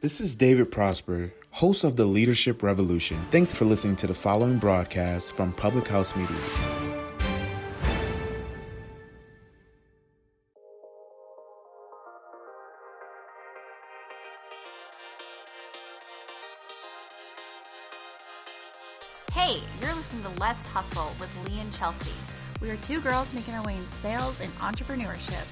This is David Prosper, host of the Leadership Revolution. Thanks for listening to the following broadcast from Public House Media. Hey, you're listening to Let's Hustle with Lee and Chelsea. We are two girls making our way in sales and entrepreneurship.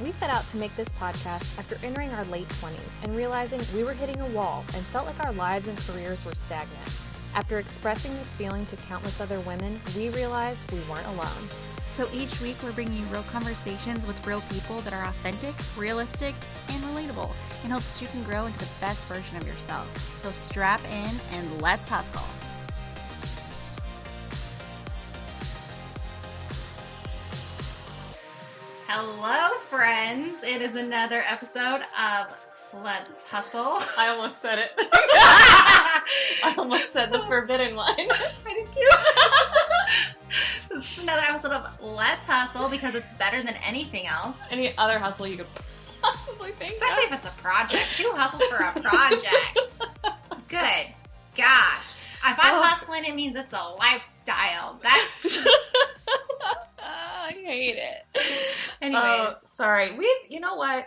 We set out to make this podcast after entering our late 20s and realizing we were hitting a wall and felt like our lives and careers were stagnant. After expressing this feeling to countless other women, we realized we weren't alone. So each week we're bringing you real conversations with real people that are authentic, realistic, and relatable in hopes that you can grow into the best version of yourself. So strap in and let's hustle. Hello, friends. It is another episode of Let's Hustle. I almost said it. I almost said the forbidden one. I did too. This is another episode of Let's Hustle because it's better than anything else. Any other hustle you could possibly think Especially if it's a project. Who hustles for a project? Good gosh. If I'm hustling, it means it's a lifestyle. That's... I hate it. Anyways. Sorry. You know what?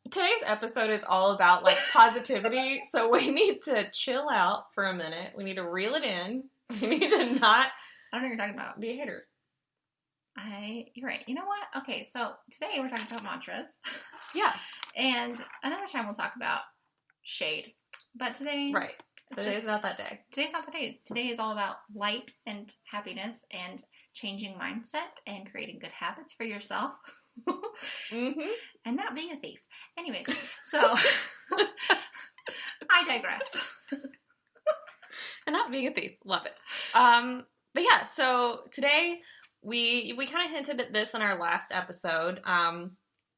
Today's episode is all about, like, positivity, so we need to chill out for a minute. We need to reel it in. We need to not... I don't know what you're talking about. Be haters. You're right. You know what? Okay, so today we're talking about mantras. Yeah. And another time we'll talk about shade. But today... Right. Today's not that day. Today's not the day. Today is all about light and happiness and changing mindset and creating good habits for yourself. Mm-hmm. And not being a thief. Anyways, so I digress. And not being a thief. Love it. But yeah, so today we kind of hinted at this in our last episode.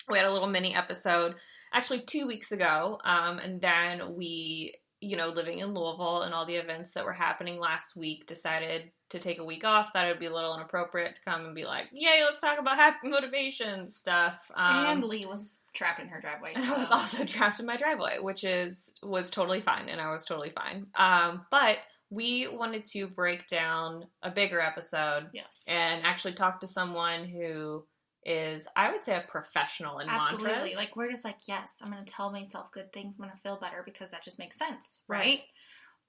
We had a little mini episode actually 2 weeks ago. And then we, living in Louisville and all the events that were happening last week, decided to take a week off. Thought it would be a little inappropriate to come and be like, yay, let's talk about happy motivation stuff. And Lee was trapped in her driveway. And I was also trapped in my driveway, which was totally fine, and I was totally fine. But we wanted to break down a bigger episode. Yes. And actually talk to someone who is, I would say, a professional in Absolutely. mantras. Like, we're just like, yes, I'm going to tell myself good things. I'm going to feel better because that just makes sense, right?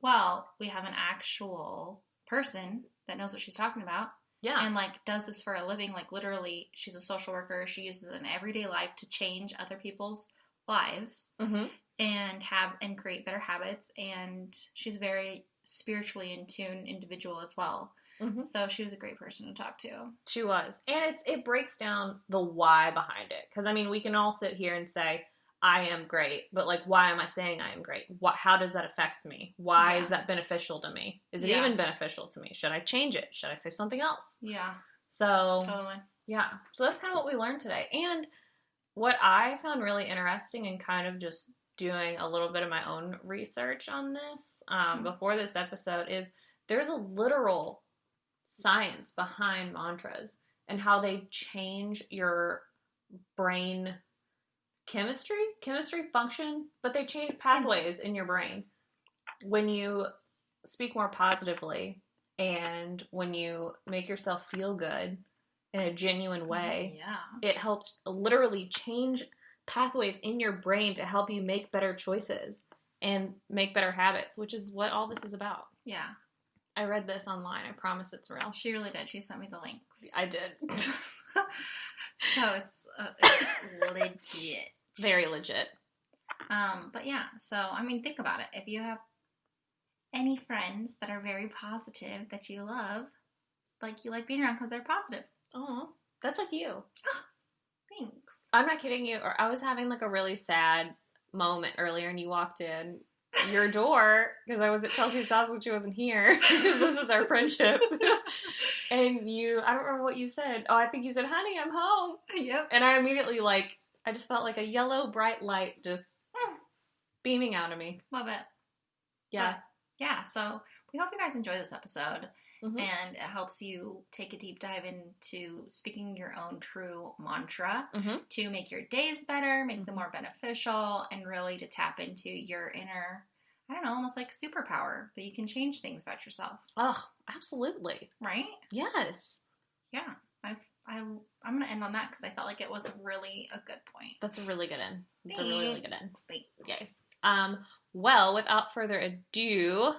Well, we have an actual person that knows what she's talking about. Yeah. And, like, does this for a living. Like, literally, she's a social worker. She uses it in everyday life to change other people's lives Mm-hmm. and create better habits. And she's a very spiritually in tune individual as well. Mm-hmm. So she was a great person to talk to. She was. And it breaks down the why behind it. Because, we can all sit here and say, I am great. But, like, why am I saying I am great? How does that affect me? Why is that beneficial to me? Is it even beneficial to me? Should I change it? Should I say something else? Yeah. So, Totally. Yeah. So that's kind of what we learned today. And what I found really interesting and kind of just doing a little bit of my own research on this before this episode is there's a literal science behind mantras and how they change your brain chemistry function, but they change pathways in your brain when you speak more positively and when you make yourself feel good in a genuine way. Yeah. It helps literally change pathways in your brain to help you make better choices and make better habits, which is what all this is about. Yeah. I read this online. I promise it's real. She really did. She sent me the links. I did. So it's legit. Very legit. But yeah, so, think about it. If you have any friends that are very positive that you love, like, you like being around because they're positive. Oh, that's like you. Oh, thanks. I'm not kidding you. Or I was having, like, a really sad moment earlier and you walked in your door because I was at Chelsea's house when she wasn't here because this is our friendship. And I don't remember what you said. Oh, I think you said, honey, I'm home. Yep. And I immediately, I just felt like a yellow bright light just beaming out of me. Love it. Yeah. But, yeah, so we hope you guys enjoy this episode. and it helps you take a deep dive into speaking your own true mantra to make your days better, make them more beneficial, and really to tap into your inner, I don't know, almost like superpower that you can change things about yourself. Oh, absolutely. Right? Yes. Yeah. I'm going to end on that because I felt like it was really a good point. That's a really good end. It's a really, really good end. Thanks. Okay. Well, without further ado,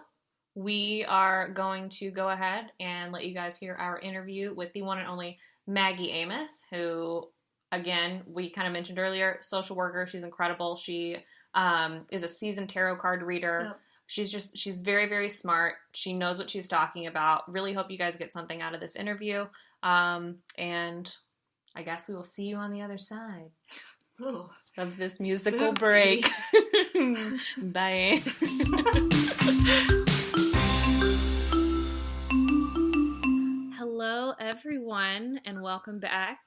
we are going to go ahead and let you guys hear our interview with the one and only Maggie Amos, who, again, we kind of mentioned earlier, social worker. She's incredible. She is a seasoned tarot card reader. Yep. She's very, very smart. She knows what she's talking about. Really hope you guys get something out of this interview. And I guess we will see you on the other side of this musical break. Bye. Hello, everyone, and welcome back.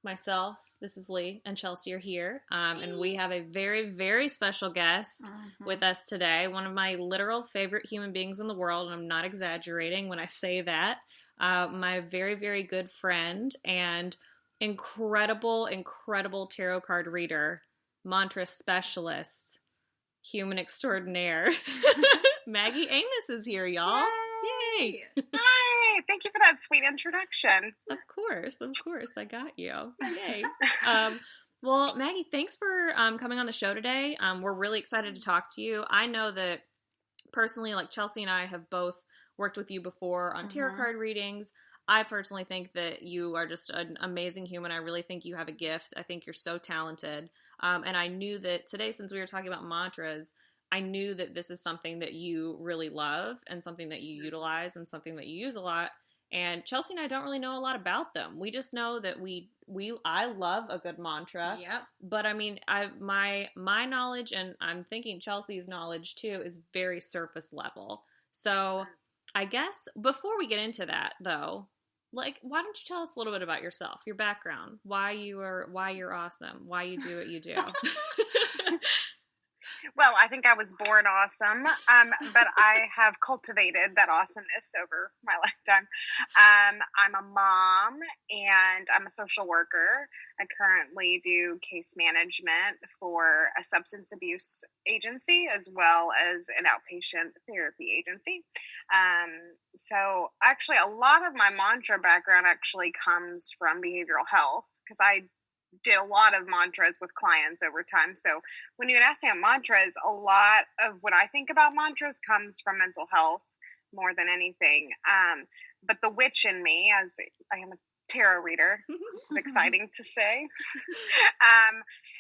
Myself, this is Lee, and Chelsea are here, and we have a very, very special guest with us today. One of my literal favorite human beings in the world, and I'm not exaggerating when I say that. My very, very good friend and incredible, incredible tarot card reader, mantra specialist, human extraordinaire. Maggie Amos is here, y'all. Yay! Hi! Thank you for that sweet introduction. Of course. I got you. Yay. Well, Maggie, thanks for coming on the show today. We're really excited to talk to you. I know that personally, like Chelsea and I have both worked with you before on tarot card readings. I personally think that you are just an amazing human. I really think you have a gift. I think you're so talented. And I knew that today, since we were talking about mantras, I knew that this is something that you really love and something that you utilize and something that you use a lot. And Chelsea and I don't really know a lot about them. We just know that I love a good mantra. Yep. But I mean, my knowledge, and I'm thinking Chelsea's knowledge too, is very surface level. So I guess before we get into that, though, like, why don't you tell us a little bit about yourself, your background, why you're awesome, why you do what you do? Well, I think I was born awesome, but I have cultivated that awesomeness over my lifetime. I'm a mom and I'm a social worker. I currently do case management for a substance abuse agency as well as an outpatient therapy agency. So actually a lot of my mantra background actually comes from behavioral health because I did a lot of mantras with clients over time. So when you had asked me about mantras, a lot of what I think about mantras comes from mental health more than anything. But the witch in me, as I am a tarot reader, it's exciting to say.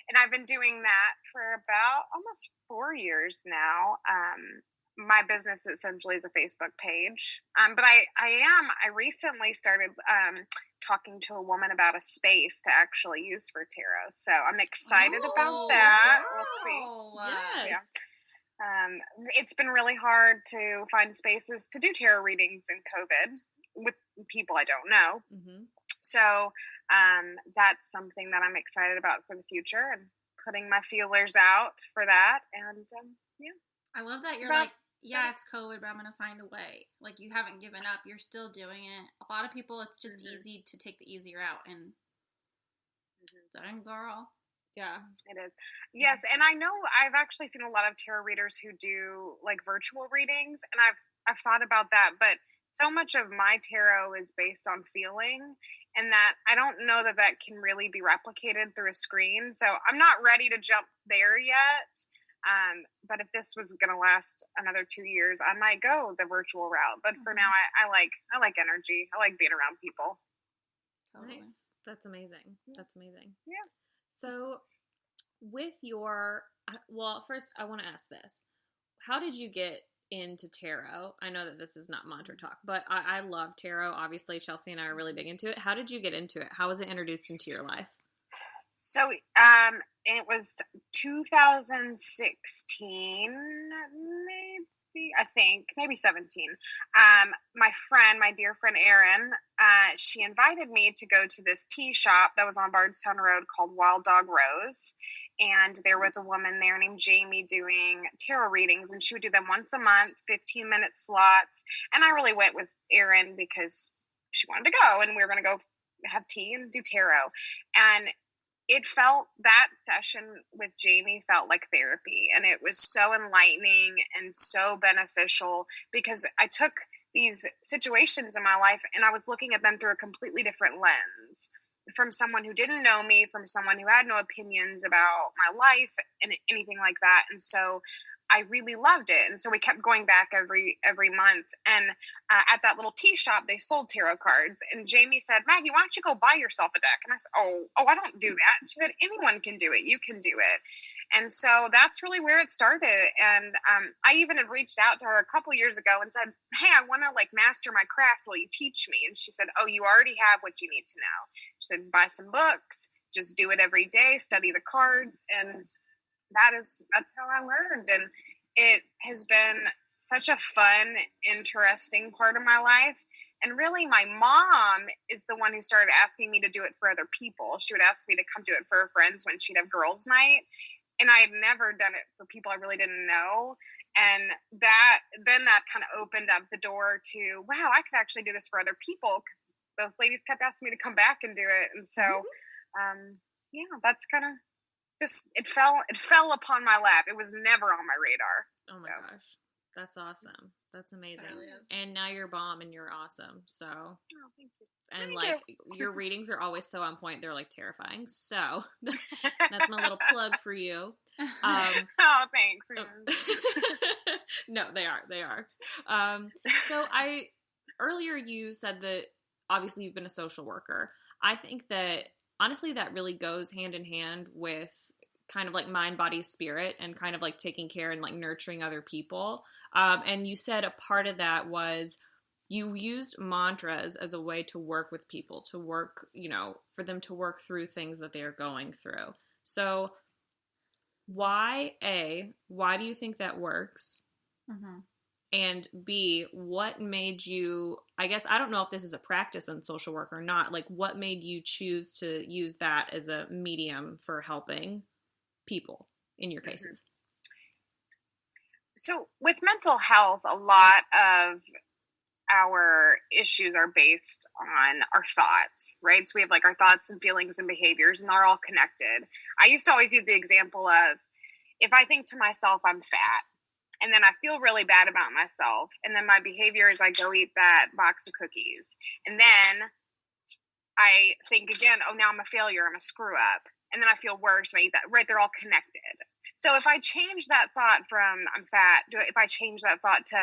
And I've been doing that for about almost 4 years now. My business essentially is a Facebook page. But I recently started talking to a woman about a space to actually use for tarot. So I'm excited about that. Wow. We'll see. Yes. Yeah. It's been really hard to find spaces to do tarot readings in COVID with people I don't know. Mm-hmm. So that's something that I'm excited about for the future and putting my feelers out for that. And yeah. I love that you're like, yeah, it's COVID, but I'm going to find a way. Like, you haven't given up. You're still doing it. A lot of people, it's just easy to take the easy route. And dang, girl. Yeah. It is. Yes, and I know I've actually seen a lot of tarot readers who do, like, virtual readings. And I've thought about that. But so much of my tarot is based on feeling. And that I don't know that can really be replicated through a screen. So I'm not ready to jump there yet. But if this was going to last another 2 years, I might go the virtual route. But for now, I like energy. I like being around people. Totally. Nice. That's amazing. That's amazing. Yeah. So with first I want to ask this. How did you get into tarot? I know that this is not mantra talk, but I love tarot. Obviously, Chelsea and I are really big into it. How did you get into it? How was it introduced into your life? So, it was 2016, maybe 17. My dear friend Erin, she invited me to go to this tea shop that was on Bardstown Road called Wild Dog Rose. and there was a woman there named Jamie doing tarot readings, and she would do them once a month, 15-minute slots. And I really went with Erin because she wanted to go, and we were going to go have tea and do tarot. And that session with Jamie felt like therapy, and it was so enlightening and so beneficial because I took these situations in my life and I was looking at them through a completely different lens, from someone who didn't know me, from someone who had no opinions about my life and anything like that. And so I really loved it. And so we kept going back every month. And at that little tea shop, they sold tarot cards. And Jamie said, Maggie, why don't you go buy yourself a deck? And I said, oh, I don't do that. And she said, anyone can do it. You can do it. And so that's really where it started. And I even had reached out to her a couple years ago and said, hey, I want to master my craft. Will you teach me? And she said, oh, you already have what you need to know. She said, buy some books, just do it every day, study the cards. And that's how I learned. And it has been such a fun, interesting part of my life. And really, my mom is the one who started asking me to do it for other people. She would ask me to come do it for her friends when she'd have girls' night. And I had never done it for people I really didn't know. And that kind of opened up the door to, wow, I could actually do this for other people, because those ladies kept asking me to come back and do it. And so, that's kind of just, it fell upon my lap. It was never on my radar. Oh my gosh. That's awesome. That's amazing. And now you're bomb and you're awesome. So, thank you. And your readings are always so on point. They're terrifying. So that's my little plug for you. Oh, thanks. No, they are. So earlier you said that obviously you've been a social worker. I think that honestly that really goes hand in hand with kind of mind, body, spirit, and kind of taking care and nurturing other people. And you said a part of that was you used mantras as a way to work with people, to work, for them to work through things that they are going through. So why do you think that works? Mm-hmm. And B, what made you, I guess, I don't know if this is a practice in social work or not, what made you choose to use that as a medium for helping people in your cases? So with mental health, a lot of our issues are based on our thoughts, right? So we have our thoughts and feelings and behaviors, and they're all connected. I used to always use the example of, if I think to myself, I'm fat, and then I feel really bad about myself, and then my behavior is I go eat that box of cookies, and then I think again, oh, now I'm a failure, I'm a screw up, and then I feel worse, and I eat that, right? They're all connected. So if I change that thought from I'm fat, if I change that thought to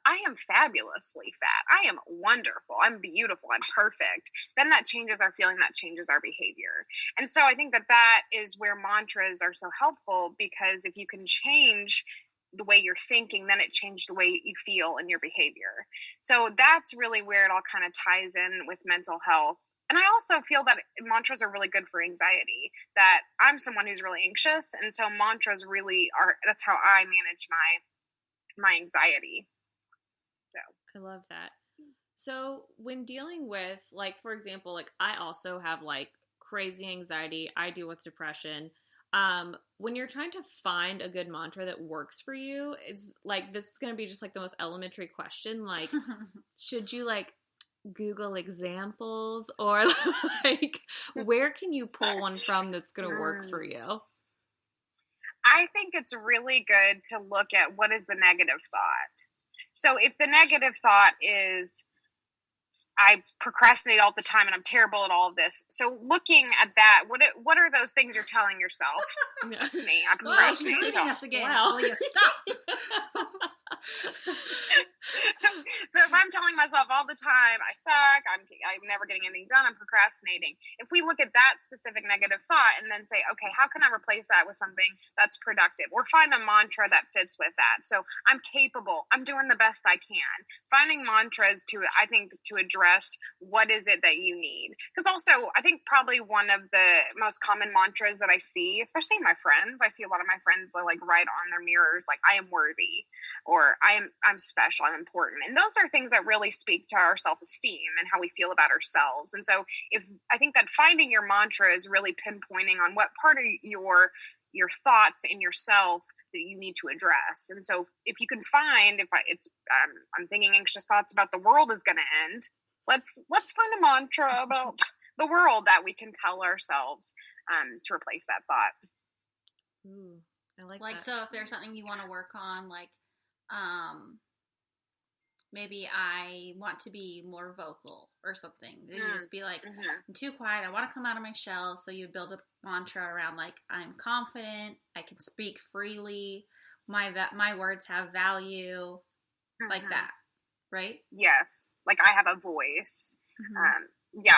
I am fabulously fat, I am wonderful, I'm beautiful, I'm perfect, then that changes our feeling, that changes our behavior. And so I think that is where mantras are so helpful, because if you can change the way you're thinking, then it changes the way you feel and your behavior. So that's really where it all kind of ties in with mental health. And I also feel that mantras are really good for anxiety, that I'm someone who's really anxious. And so mantras really that's how I manage my anxiety. So I love that. So when dealing with, for example, I also have crazy anxiety. I deal with depression. When you're trying to find a good mantra that works for you, it's this is going to be just the most elementary question. Should you Google examples, or where can you pull one from that's going to work for you? I think it's really good to look at what is the negative thought. So if the negative thought is, I procrastinate all the time and I'm terrible at all of this. So looking at that, what are those things you're telling yourself? That's me. I procrastinate. Wow. Will you stop? So if I'm telling myself all the time, I suck, I'm never getting anything done, I'm procrastinating. If we look at that specific negative thought and then say, okay, how can I replace that with something that's productive? Or find a mantra that fits with that. So I'm capable, I'm doing the best I can. Finding mantras to address what is it that you need. Because also, I think probably one of the most common mantras that I see, especially my friends, I see a lot of my friends write on their mirrors, I am worthy, or I'm special, I'm important. And those are things that really speak to our self-esteem and how we feel about ourselves. And so I think that finding your mantra is really pinpointing on what part of your your thoughts in yourself that you need to address. And so if you can find, I'm thinking anxious thoughts about the world is going to end, let's find a mantra about the world that we can tell ourselves to replace that thought. Ooh, I like that. So if there's something you want to work on, like maybe I want to be more vocal or something. You just be like, I'm too quiet. I want to come out of my shell. So you build a mantra around like, I'm confident. I can speak freely. My words have value. Like that, right? Yes. Like I have a voice.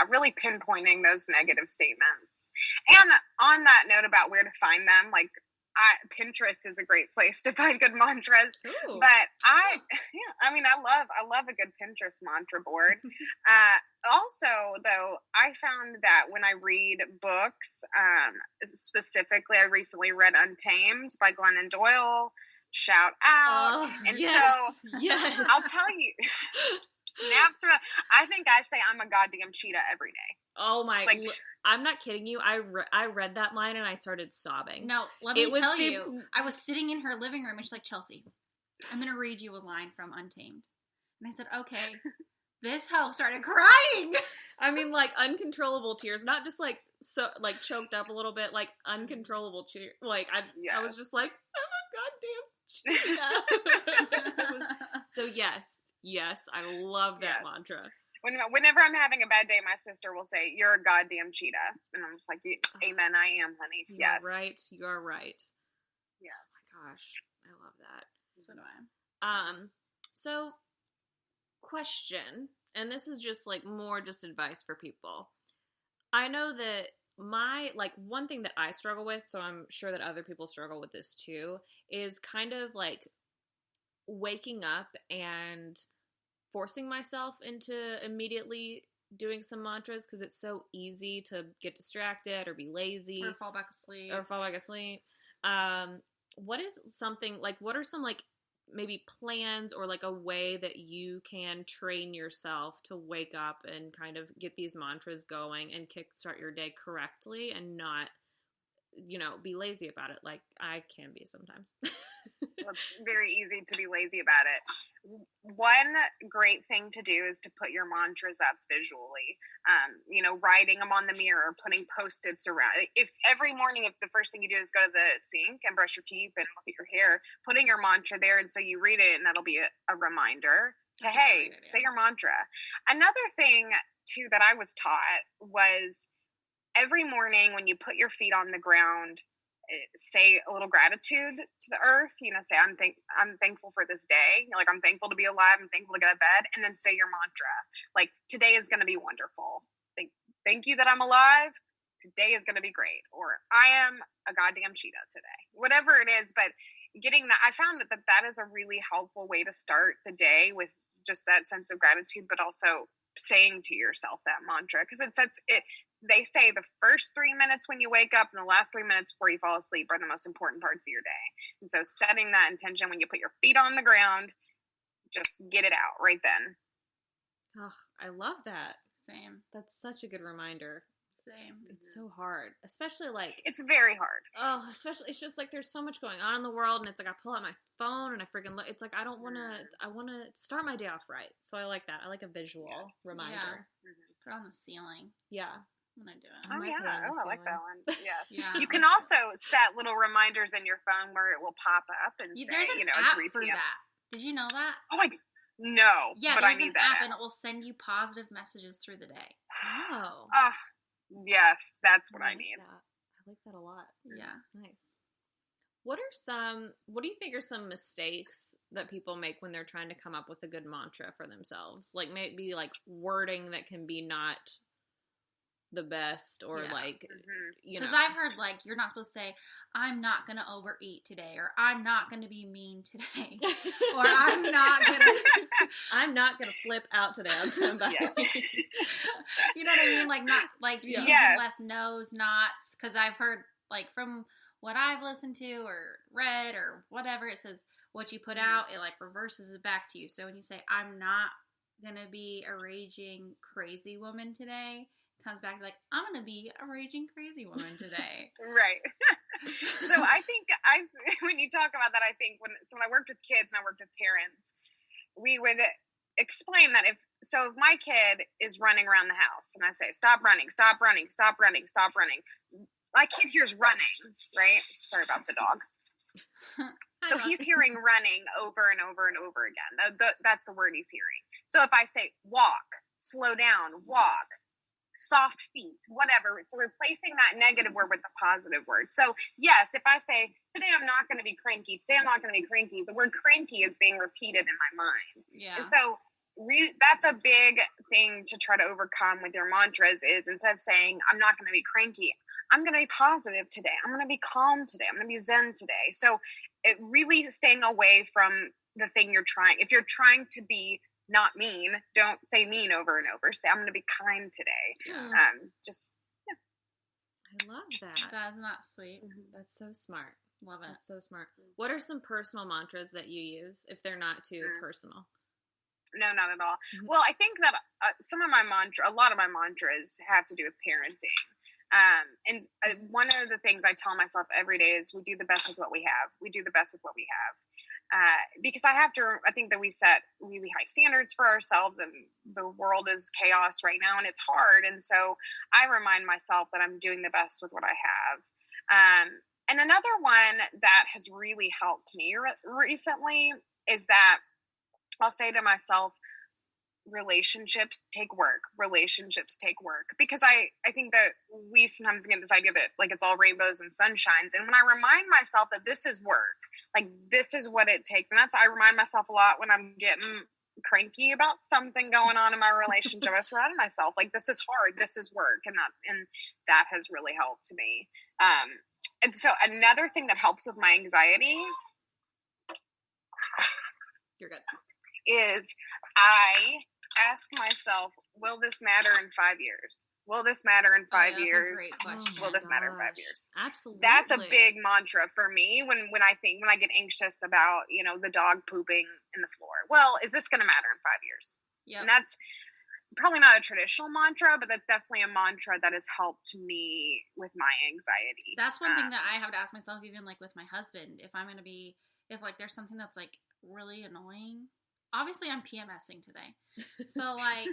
Really pinpointing those negative statements. And on that note about where to find them, like Pinterest is a great place to find good mantras. Ooh. But I love a good Pinterest mantra board. Also, though, I found that when I read books, specifically, I recently read Untamed by Glennon Doyle. Shout out. Yes. I'll tell you, naps are, I think I say I'm a goddamn cheetah every day. Oh my, I'm not kidding you. I read that line and I started sobbing. No, let me tell you, I was sitting in her living room and she's like, Chelsea, I'm going to read you a line from Untamed. And I said, okay. This hoe started crying. I mean, like, uncontrollable tears, not just like, so like choked up a little bit, like uncontrollable tears. Like, I was just like, oh my goddamn cheetah. So yes, I love that mantra. Whenever I'm having a bad day, my sister will say, "You're a goddamn cheetah," and I'm just like, "Amen, I am, honey." Yes, you're right. Yes, gosh, I love that. So do I. So, question, and this is just like more just advice for people. I know that one thing that I struggle with, so I'm sure that other people struggle with this too, is kind of like waking up and forcing myself into immediately doing some mantras because it's so easy to get distracted or be lazy or fall back asleep. What is something like, what are some like maybe plans or like a way that you can train yourself to wake up and kind of get these mantras going and kickstart your day correctly and not, be lazy about it like I can be sometimes? Well, it's very easy to be lazy about it. One great thing to do is to put your mantras up visually. Writing them on the mirror, putting Post-its around. If every morning, if the first thing you do is go to the sink and brush your teeth and look at your hair, putting your mantra there, and so you read it, and that'll be a reminder to, hey, say your mantra. Another thing, too, that I was taught was every morning when you put your feet on the ground, say a little gratitude to the earth, say, I'm thankful for this day. Like, I'm thankful to be alive. I'm thankful to get out of bed. And then say your mantra. Like, today is going to be wonderful. Thank you that I'm alive. Today is going to be great. Or I am a goddamn cheetah today. Whatever it is. But getting that, I found that is a really helpful way to start the day with just that sense of gratitude, but also saying to yourself that mantra. Because they say the first 3 minutes when you wake up and the last 3 minutes before you fall asleep are the most important parts of your day. And so setting that intention when you put your feet on the ground, just get it out right then. Oh, I love that. Same. That's such a good reminder. Same. It's so hard, especially like... It's very hard. Oh, especially, it's just like there's so much going on in the world, and it's like I pull out my phone and I freaking look. It's like I want to start my day off right. So I like that. I like a visual reminder. Yeah. Put it on the ceiling. Yeah. When I do it. I like that one. Yeah. You can also set little reminders in your phone where it will pop up and say, there's an app for that. Did you know that? Oh, no. Yeah, but there's I need an that app and it will send you positive messages through the day. Oh. Yes, that's what I need. I like that a lot. Yeah. Nice. What do you think are some mistakes that people make when they're trying to come up with a good mantra for themselves? Like maybe like wording that can be not the best or because I've heard like you're not supposed to say I'm not gonna overeat today or I'm not gonna be mean today or I'm not gonna flip out today on somebody. You know what I mean? Like not like using less no's, nots, because I've heard like from what I've listened to or read or whatever, it says what you put out, it like reverses it back to you. So when you say I'm not gonna be a raging crazy woman today, comes back like, I'm going to be a raging crazy woman today. Right. So I think when you talk about that, I think when I worked with kids and I worked with parents, we would explain that if my kid is running around the house and I say, stop running, stop running, stop running, stop running. My kid hears running, right? Sorry about the dog. So he's hearing running over and over and over again. That's the word he's hearing. So if I say walk, slow down, walk, soft feet, whatever. So replacing that negative word with the positive word. So yes, if I say, today I'm not going to be cranky, today I'm not going to be cranky, the word cranky is being repeated in my mind. Yeah. And so that's a big thing to try to overcome with your mantras is instead of saying, I'm not going to be cranky, I'm going to be positive today. I'm going to be calm today. I'm going to be zen today. So it really staying away from the thing you're trying. If you're trying to be not mean, don't say mean over and over. Say, I'm going to be kind today. Yeah. I love that. That's not sweet. That's so smart. Love it. That's so smart. What are some personal mantras that you use if they're not too personal? No, not at all. Well, I think that a lot of my mantras have to do with parenting. And one of the things I tell myself every day is we do the best with what we have. We do the best with what we have. Because I think that we set really high standards for ourselves and the world is chaos right now and it's hard. And so I remind myself that I'm doing the best with what I have. And another one that has really helped me recently is that I'll say to myself, relationships take work. Because I think that we sometimes get this idea that like it's all rainbows and sunshines. And when I remind myself that this is work, like this is what it takes. And I remind myself a lot when I'm getting cranky about something going on in my relationship. I surround myself like this is hard, this is work. And that has really helped me. And so another thing that helps with my anxiety, you're good, is I ask myself, will this matter in 5 years? Will this matter in 5 years? That's a great question. Will this matter in 5 years? Absolutely. That's a big mantra for me when I get anxious about, the dog pooping in the floor. Well, is this going to matter in 5 years? Yeah. And that's probably not a traditional mantra, but that's definitely a mantra that has helped me with my anxiety. That's one thing that I have to ask myself, even like with my husband, if like there's something that's like really annoying. Obviously, I'm PMSing today. So, like,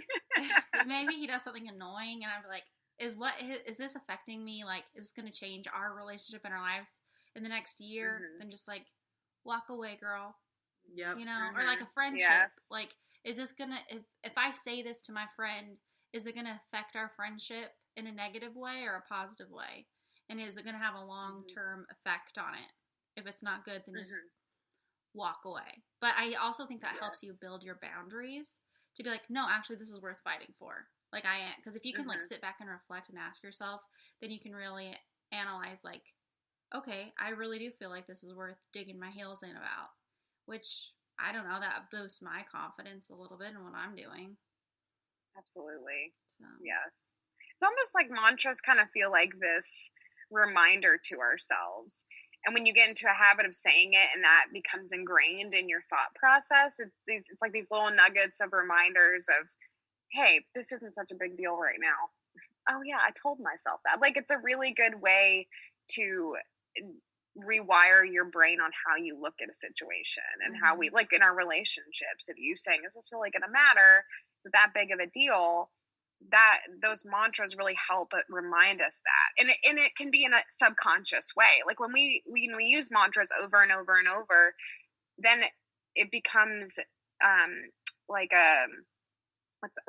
maybe he does something annoying, and I'm like, is this affecting me? Like, is this going to change our relationship and our lives in the next year? Then just, like, walk away, girl. Yep. Or, like, a friendship. Yes. Like, is this going to, if I say this to my friend, is it going to affect our friendship in a negative way or a positive way? And is it going to have a long-term effect on it? If it's not good, then just walk away. But I also think that helps you build your boundaries to be like, no, actually this is worth fighting for. Like I am, because if you can like sit back and reflect and ask yourself, then you can really analyze like, okay, I really do feel like this is worth digging my heels in about, which I don't know, that boosts my confidence a little bit in what I'm doing. Absolutely. So. Yes. It's almost like mantras kind of feel like this reminder to ourselves. And when you get into a habit of saying it and that becomes ingrained in your thought process, it's like these little nuggets of reminders of, hey, this isn't such a big deal right now. Oh yeah, I told myself that. Like it's a really good way to rewire your brain on how you look at a situation and how we, like in our relationships, if you saying, is this really going to matter? Is it that big of a deal? That those mantras really help remind us that, and it can be in a subconscious way. Like when we use mantras over and over and over, then it becomes like a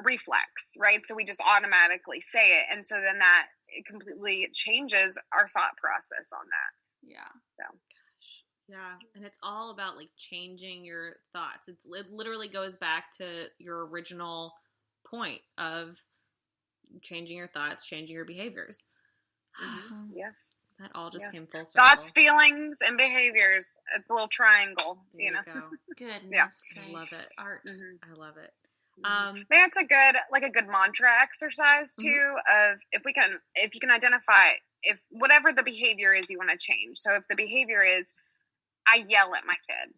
reflex, right? So we just automatically say it, and so then that it completely changes our thought process on that. Yeah. So. Yeah, and it's all about like changing your thoughts. It literally goes back to your original point of changing your thoughts, changing your behaviors. Yes. That all just came full circle. Thoughts, feelings, and behaviors. It's a little triangle, there you go. Goodness. Yeah. I love it. Art. I love it. That's a good mantra exercise too. Of if you can identify if whatever the behavior is you want to change. So if the behavior is I yell at my kid.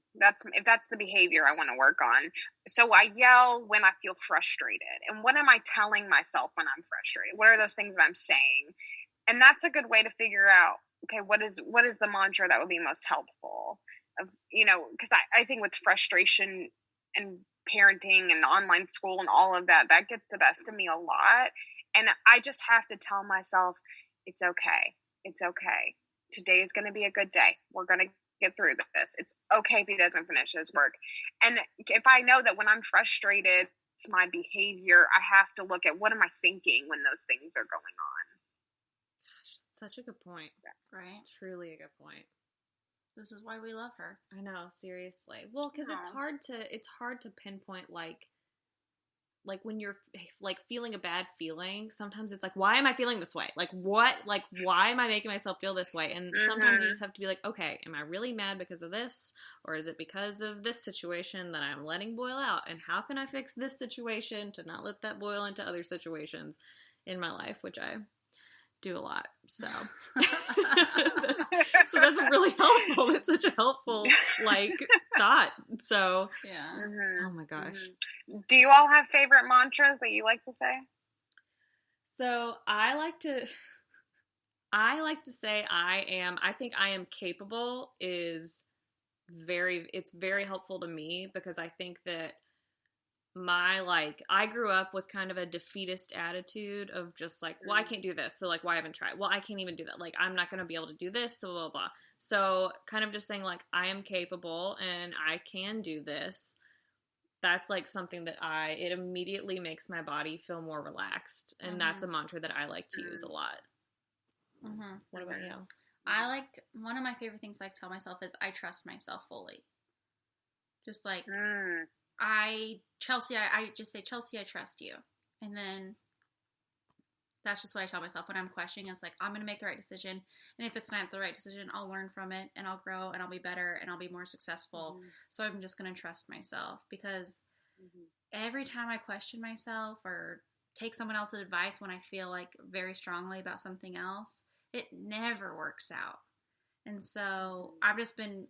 If that's the behavior I want to work on. So I yell when I feel frustrated. And what am I telling myself when I'm frustrated? What are those things that I'm saying? And that's a good way to figure out, okay, what is the mantra that would be most helpful? Because I think with frustration and parenting and online school and all of that gets the best of me a lot. And I just have to tell myself, it's okay. It's okay. Today is going to be a good day. We're going to get through this. It's okay if he doesn't finish his work. And if I know that when I'm frustrated, it's my behavior, I have to look at what am I thinking when those things are going on. Such a good point. Right? Truly a good point. This is why we love her. I know, seriously. Well, because it's hard to pinpoint like when you're like feeling a bad feeling. Sometimes it's like, why am I feeling this way? Like what? Like why am I making myself feel this way? And sometimes you just have to be like, okay, am I really mad because of this, or is it because of this situation that I'm letting boil out? And how can I fix this situation to not let that boil into other situations in my life, which I do a lot, so that's really helpful. That's such a helpful thought. So yeah. Oh my gosh. Do you all have favorite mantras that you like to say? So I like to say I think I am capable is it's very helpful to me, because I think that I grew up with kind of a defeatist attitude of just like, well, I can't do this, so like, why haven't I tried? Well, I can't even do that. Like, I'm not going to be able to do this, so blah, blah. So kind of just saying like, I am capable and I can do this. That's like something that it immediately makes my body feel more relaxed. And that's a mantra that I like to use a lot. Mm-hmm. What about you? One of my favorite things I tell myself is I trust myself fully. Just like, I just say, Chelsea, I trust you. And then that's just what I tell myself when I'm questioning. It's like, I'm going to make the right decision. And if it's not the right decision, I'll learn from it and I'll grow and I'll be better and I'll be more successful. So I'm just going to trust myself, because every time I question myself or take someone else's advice when I feel like very strongly about something else, it never works out. And so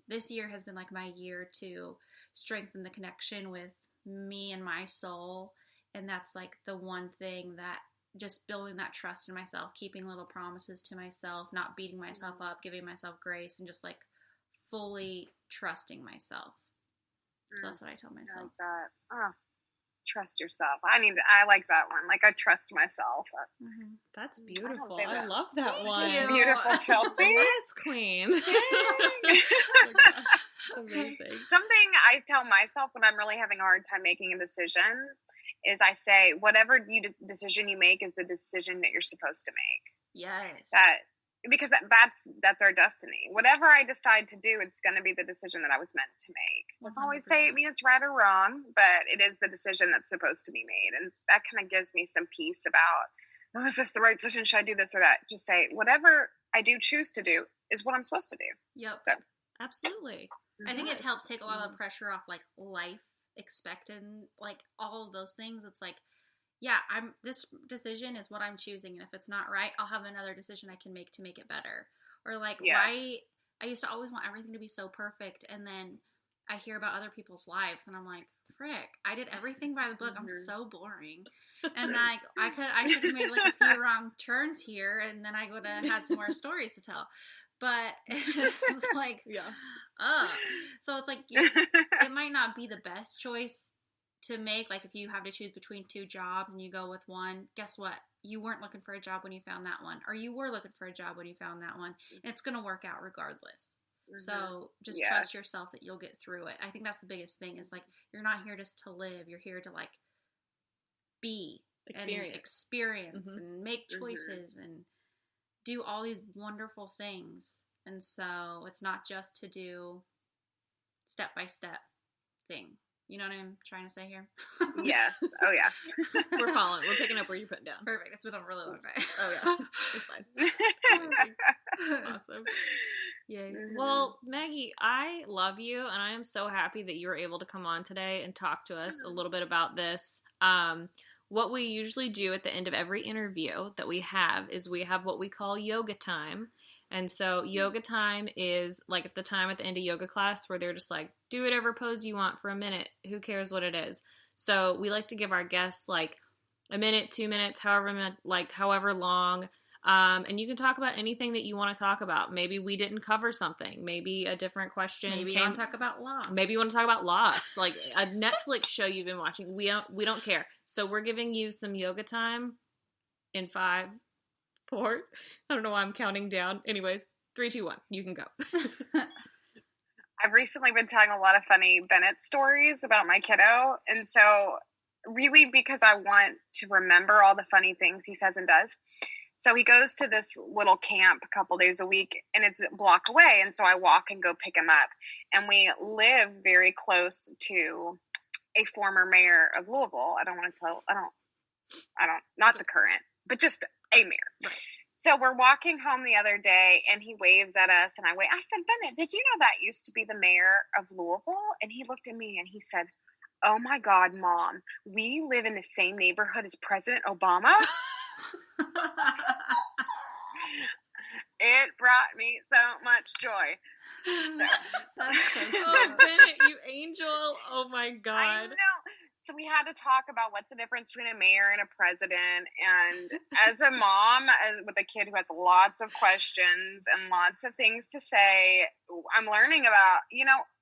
this year has been like my year to strengthen the connection with me and my soul. And that's like the one thing that just building that trust in myself, keeping little promises to myself, not beating myself up, giving myself grace, and just like fully trusting myself. So that's what I tell myself. I like that. Oh, trust yourself. I like that one. Like, I trust myself. That's beautiful. I love that one. It's beautiful, Chelsea. Yes, queen. Amazing. Something I tell myself when I'm really having a hard time making a decision is I say, whatever decision you make is the decision that you're supposed to make. Yes. Because that's our destiny. Whatever I decide to do, it's going to be the decision that I was meant to make. Doesn't always say it's right or wrong, but it is the decision that's supposed to be made. And that kind of gives me some peace about, is this the right decision? Should I do this or that? Just say, whatever I do choose to do is what I'm supposed to do. Yep. So. Absolutely. I think it helps take a lot of pressure off like life expected, like all of those things. It's like, yeah, this decision is what I'm choosing, and if it's not right, I'll have another decision I can make to make it better. Or like, I used to always want everything to be so perfect, and then I hear about other people's lives, and I'm like, frick, I did everything by the book. I'm so boring. And like, I could have made like a few wrong turns here, and then I would have had some more stories to tell. But it's like, so it's like, it might not be the best choice to make. Like, if you have to choose between two jobs and you go with one, guess what? You weren't looking for a job when you found that one, or you were looking for a job when you found that one. And it's going to work out regardless. So just trust yourself that you'll get through it. I think that's the biggest thing, is like, you're not here just to live. You're here to like be and experience and make choices and do all these wonderful things. And so it's not just to do step-by-step thing. You know what I'm trying to say here? Yes. Oh, yeah. We're following. We're picking up where you're putting down. Perfect. It's been a really long day. Oh, yeah. It's fine. Awesome. Yay. Well, Maggie, I love you, and I am so happy that you were able to come on today and talk to us a little bit about this. What we usually do at the end of every interview that we have is we have what we call yoga time. And so yoga time is like at the time at the end of yoga class where they're just like, do whatever pose you want for a minute. Who cares what it is? So we like to give our guests like a minute, 2 minutes, however long. And you can talk about anything that you want to talk about. Maybe we didn't cover something. Maybe a different question. Maybe you want to talk about Lost. Maybe you want to talk about Lost, like a Netflix show you've been watching. We don't care. So we're giving you some yoga time in 5, 4. I don't know why I'm counting down. Anyways, 3, 2, 1. You can go. I've recently been telling a lot of funny Bennett stories about my kiddo, and so really because I want to remember all the funny things he says and does. So he goes to this little camp a couple days a week, and it's a block away. And so I walk and go pick him up. And we live very close to a former mayor of Louisville. Not the current, but just a mayor. Right. So we're walking home the other day, and he waves at us, and I wave. I said, Bennett, did you know that used to be the mayor of Louisville? And he looked at me and he said, oh my God, Mom, we live in the same neighborhood as President Obama. It brought me so much joy. That's so cute. Bennett, you angel. Oh my God. I know. So we had to talk about what's the difference between a mayor and a president. And as a mom with a kid who has lots of questions and lots of things to say, I'm learning about,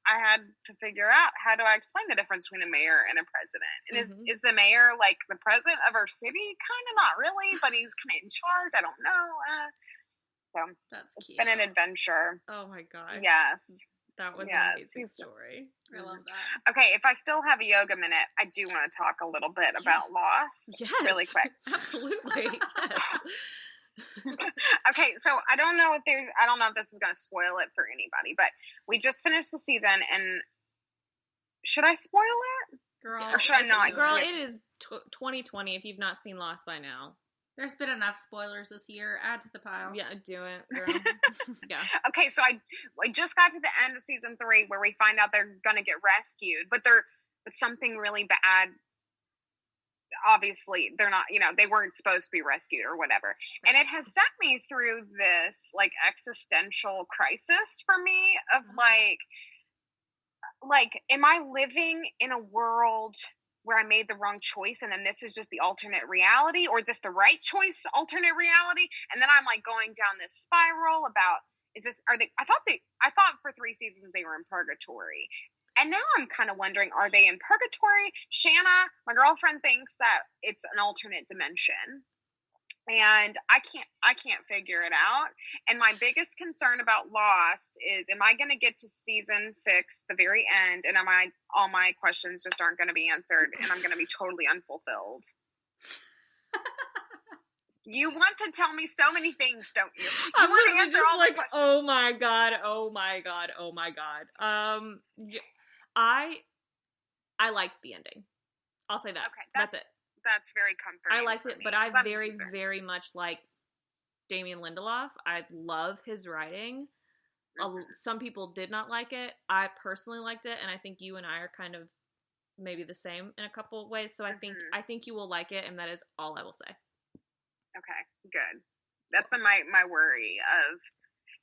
I had to figure out, how do I explain the difference between a mayor and a president? And is the mayor like the president of our city? Kind of, not really, but he's kind of in charge. I don't know. So it's been an adventure. Oh my God. Yes. That was an amazing story. I love that. Okay, if I still have a yoga minute, I do want to talk a little bit about Lost. Yes. Really quick. Absolutely. Yes. Okay, so I don't know if this is going to spoil it for anybody, but we just finished the season, and should I spoil it? Girl, or should I not? Girl, it is 2020 if you've not seen Lost by now. There's been enough spoilers this year. Add to the pile. Yeah, do it, girl. Yeah. Okay, so I just got to the end of season 3 where we find out they're going to get rescued, but something really bad. Obviously, they're not, they weren't supposed to be rescued or whatever. And it has sent me through this, existential crisis for me of, am I living in a world where I made the wrong choice and then this is just the alternate reality, or this the right choice, alternate reality? And then I'm, going down this spiral about, I thought for 3 seasons they were in purgatory. And now I'm kind of wondering, are they in purgatory? Shanna, my girlfriend, thinks that it's an alternate dimension. And I can't figure it out. And my biggest concern about Lost is, am I going to get to season 6, the very end, and all my questions just aren't going to be answered, and I'm going to be totally unfulfilled? You want to tell me so many things, don't you? I'm want to answer all my questions. Oh my God. I liked the ending. I'll say that. Okay, that's it. That's very comforting. I liked it, but I very, very much like Damien Lindelof. I love his writing. Mm-hmm. Some people did not like it. I personally liked it, and I think you and I are kind of maybe the same in a couple of ways. So I think you will like it, and that is all I will say. Okay, good. That's been my worry of.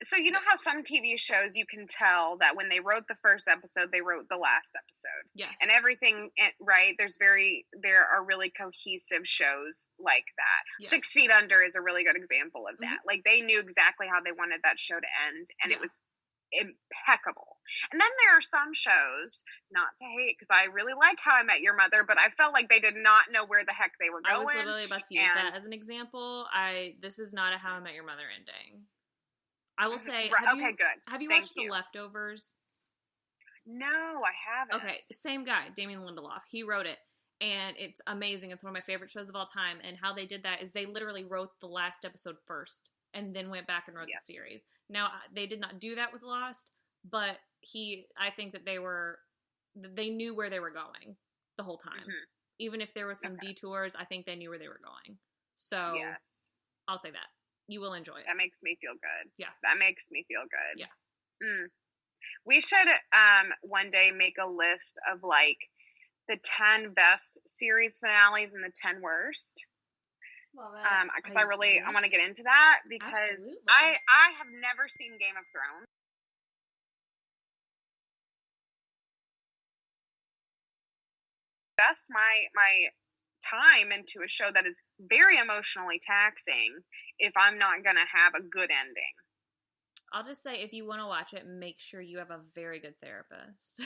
So you know how some TV shows you can tell that when they wrote the first episode, they wrote the last episode. Yes. And everything, right? There are really cohesive shows like that. Yes. 6 Feet Under is a really good example of that. Mm-hmm. They knew exactly how they wanted that show to end, and it was impeccable. And then there are some shows, not to hate, because I really like How I Met Your Mother, but I felt like they did not know where the heck they were going. I was literally about to use that as an example. This is not a How I Met Your Mother ending. I will say, have you watched The Leftovers? No, I haven't. Okay, same guy, Damien Lindelof. He wrote it, and it's amazing. It's one of my favorite shows of all time, and how they did that is they literally wrote the last episode first, and then went back and wrote the series. Now, they did not do that with Lost, but I think that they knew where they were going the whole time. Mm-hmm. Even if there was some detours, I think they knew where they were going. So, I'll say that. You will enjoy it. That makes me feel good. Yeah. That makes me feel good. Yeah. We should one day make a list of the 10 best series finales and the 10 worst. Love it. Because I want to get into that because Absolutely. I have never seen Game of Thrones. That's my time into a show that is very emotionally taxing if I'm not going to have a good ending. I'll just say, if you want to watch it, make sure you have a very good therapist.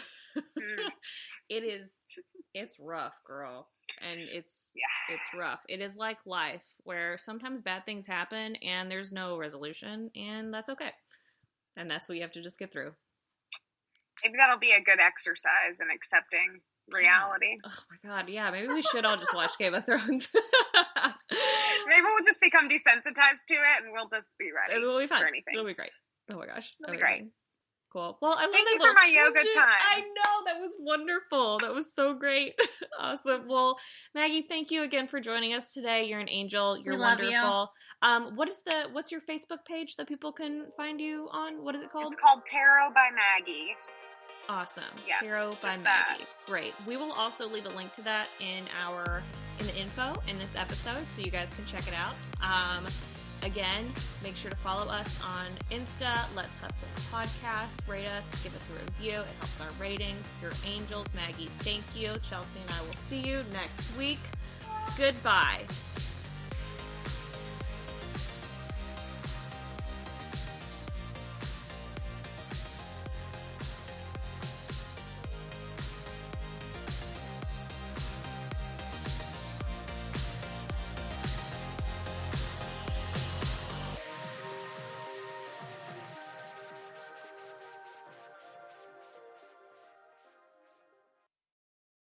It's rough, girl. And it's rough. It is like life, where sometimes bad things happen and there's no resolution, and that's okay. And that's what you have to just get through. Maybe that'll be a good exercise in accepting reality. Oh my God, yeah. Maybe we should all just watch Game of Thrones. Maybe we'll just become desensitized to it and we'll just be ready It'll be fun. for anything. It'll be great. Oh my gosh. It'll be great. Cool. Well, I love Thank that you for my yoga time. I know. That was wonderful. That was so great. Awesome. Well, Maggie, thank you again for joining us today. You're an angel. You're wonderful. What's your Facebook page that people can find you on? What is it called? It's called Tarot by Maggie. Awesome. Yeah, Tarot by Maggie. that. Great. We will also leave a link to that in the info in this episode, so you guys can check it out. Again, make sure to follow us on Insta, Let's Hustle Podcast. Rate us, give us a review. It helps our ratings. You're angels. Maggie, thank you. Chelsea and I will see you next week. Goodbye.